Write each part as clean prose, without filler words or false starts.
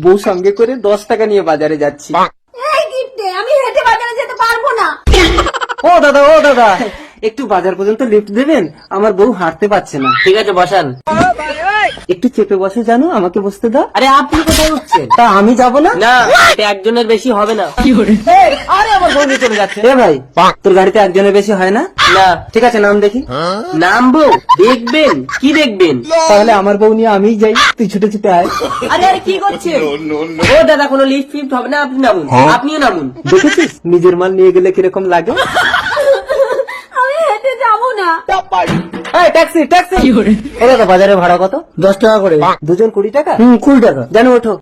বউ সঙ্গে করে 10 টাকা নিয়ে বাজারে যাচ্ছি। এই গিফটে আমি হেঁটে বাজারে যেতে পারবো না। ও দাদা একটু বাজার পর্যন্ত লিফট দেবেন, আমার বউ হাঁটতে পারছে না। ঠিক আছে বসান। একটু চেপে বসে, জানো আমাকে বসতে দাও। আরে আপনি কোথায় উঠছেন? তা আমি যাব না? না, এটা একজনের বেশি হবে না। আরে আমার বউ নিয়ে চলে যাচ্ছে। এ ভাই, তোর গাড়িতে একজনের বেশি হয় না? না। ঠিক আছে, নাম দেখি। নামবো? দেখবেন? কি দেখবেন? তাহলে আমার বউ নিয়ে আমিই যাই, তুই ছুটে ছুটে আয়। আরে আরে কি করছেন? ও দাদা, কোনো লিফট ফিফট হবে না, আপনি নামুন। আপনিও নামুন। দেখেছিস নিজের মাল নিয়ে গেলে কিরকম লাগে। আমি হেঁটে যাবো না। Taxi taxi. এ দাদা, বাজারে ভাড়া কত? 10 টাকা করে। দুজন 20 টাকা? 20 টাকা। জানো, ওঠো।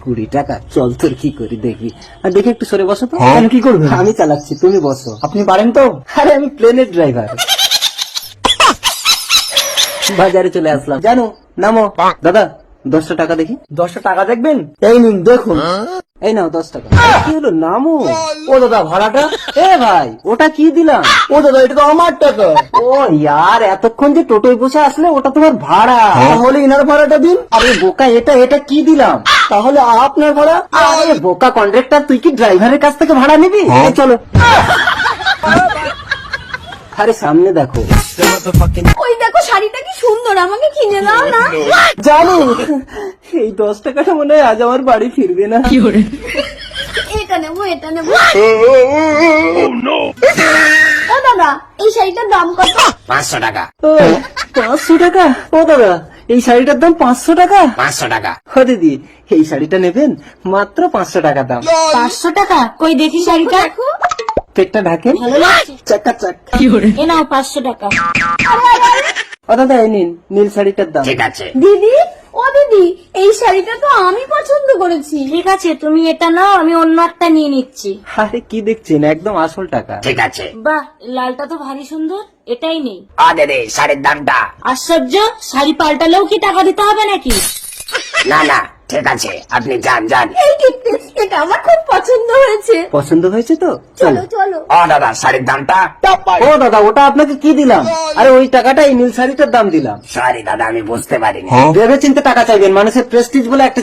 20 টাকা? চল তোর কি করি দেখবি। আর দেখে একটু সরে বসো তো। কেন, কি করবেন? আমি চালাচ্ছি, তুমি বসো। আপনি পারেন তো? আরে আমি প্লেনের ড্রাইভার। বাজারে চলে আসলাম, জানো। নামো। দাদা 10 টাকা দেখি। 10 টাকা দেখবেন? এই নিন দেখুন। এই নাও 10 টাকা। কি হলো, নামো। ও দাদা, ভাড়াটা? এ ভাই, ওটা কি দিলাম? ও দাদা, এটা তো আমার টাকা। ও ইয়ার, এতক্ষণ যে টোটোয় বসে আসলে ওটা তোমার ভাড়া। তাহলে ইনার ভাড়াটা দিন। আরে বোকা, এটা কি দিলাম? তাহলে আপনার ভাড়া? আরে বোকা কন্ট্রাক্টর, তুই কি ড্রাইভারের কাছ থেকে ভাড়া নিবি? এই চলো। আরে সামনে দেখো। ওই দেখো শাড়িটা কি সুন্দর, আমাকে কিনে দাও না। জানো, এই 10 টাকাটা মনে হয় আজ আমার বাড়ি ফিরবে না। এটা নেবো, এটা নেবো। ও দাদা, এই শাড়িটার দাম কত? 500 টাকা। ও, 500 টাকা? ও দাদা, এই শাড়িটার দাম 500 টাকা? 500 টাকা। ও দিদি, এই শাড়িটা নেবেন? মাত্র 500 টাকা দাম। 500 টাকা? কই দেখি শাড়িটা। দেখো, পেটটা ঢাকেন। ভালো লাগছে। চাকা চাক। এ নাও 500 টাকা। ও দাদা, এই নিন নীল শাড়িটার দাম। ঠিক আছে। দিদি, ও দিদি, এই শাড়িটা তো আমি পছন্দ করেছি। ঠিক আছে, তুমি এটা নাও, আমি অন্য একটা নিয়ে নিচ্ছি। আরে কি দেখছেন, একদম আসল টাকা। ঠিক আছে। বাহ, লালটা তো ভারী সুন্দর, এটাই নেই। আরে রে, শাড়ির দামটা? আশ্চর্য, শাড়ি পাল্টালেও কি টাকা দিতে হবে নাকি? না না, ঠিক আছে, আপনি যান যান। এই গিফট, এটা আমার খুব পছন্দ হয়েছে। পছন্দ হয়েছে তো? চলো চলো। ও দাদা, শাড়ির দামটা? ও দাদা, ওটা আপনাকে কি দিলাম? আরে ওই টাকাটা এই নীল শাড়িটার দাম দিলাম। সরি দাদা, আমি বুঝতে পারিনি। ভেবে চিন্তে টাকা চাইবেন, মানুষের প্রেস্টিজ বলে একটা।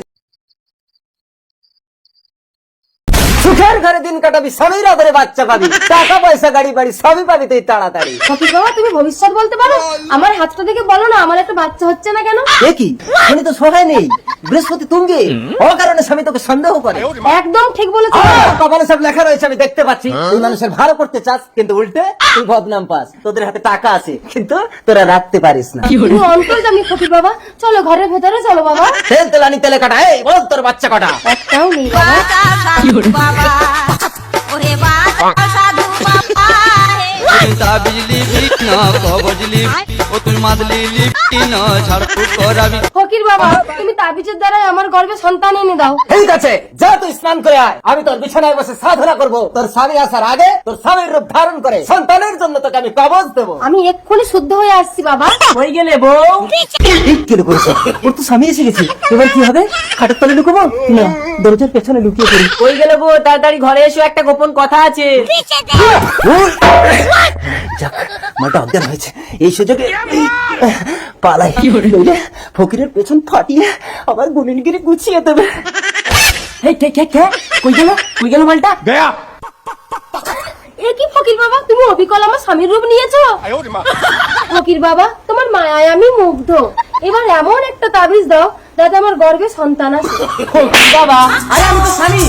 সুখের ঘরে দিন কাটাবি, স্বামীর আদরে বাচ্চা পাবি, টাকা পয়সা গাড়ি বাড়ি সবই পাবি তুই তাড়াতাড়ি। সফিক বাবা, তুমি ভবিষ্যৎ বলতে পারো? আমার হাতটা দেখে বলো না, আমার একটা বাচ্চা হচ্ছে না কেন? এ কি, উনি তো সহায় নেই, বৃহস্পতি তুঙ্গে, অকারণে স্বামী তোকে সন্দেহ করে। একদম ঠিক বলেছো। কপালে সব লেখা রয়েছে, আমি দেখতে পাচ্ছি। তুই মানুষের ভালো করতে চাস, কিন্তু উল্টে তুই বদনাম পাস। তোদের হাতে টাকা আছে, কিন্তু তোরা রাখতে পারিস না। তুমি অন্তর্জামী সফিক বাবা, চলো ঘরের ভেতরে চলো বাবা। তেল তেলানি তেলে কাটা। এই বল, তোর বাচ্চা কটা? একটাও নেই বাবা। ফকির বাবা, তুমি তাবিজের দ্বারাই আমার গর্ভে সন্তান এনে দাও। ঠিক আছে, যা তুই স্নান করে আয়, আমি তোর বিছানায় বসে সাধনা করব। তোর স্বামী আসার আগে তোর স্বামীর রূপ ধারণ করে সন্তানের জন্য তোকে আমি কবজ দেবো। আমি এক্ষুনি শুদ্ধ হয়ে আসছি বাবা। হয়ে গেলে বউ ঠিক কেন করেছে? ওর তো স্বামী এসে গেছে, এবার কি হবে? খাটের তলে লুকাবো না দরজার পেছনে লুকিয়ে পড়ি? কই গেলে বউ, তাড়াতাড়ি ঘরে এসো, একটা গোপন কথা আছে। যাক, মালটা অজ্ঞান হয়েছে, এই সুযোগে পালাই। নইলে ফকিরের পেছন ফাটিয়ে আবার গুনিনগিরি গুছিয়ে দেবে। কই গেল মালটা? এ কি ফকির বাবা, তুমি অবিকল আমার স্বামীর রূপ নিয়েছো? ফকির বাবা, তোমার মায়ায় আমি মুগ্ধ। এবার এমন একটা তাবিজ দাও যাতে আমার গর্ভে সন্তান আসে। বাবা, আরে আমি তো স্বামী।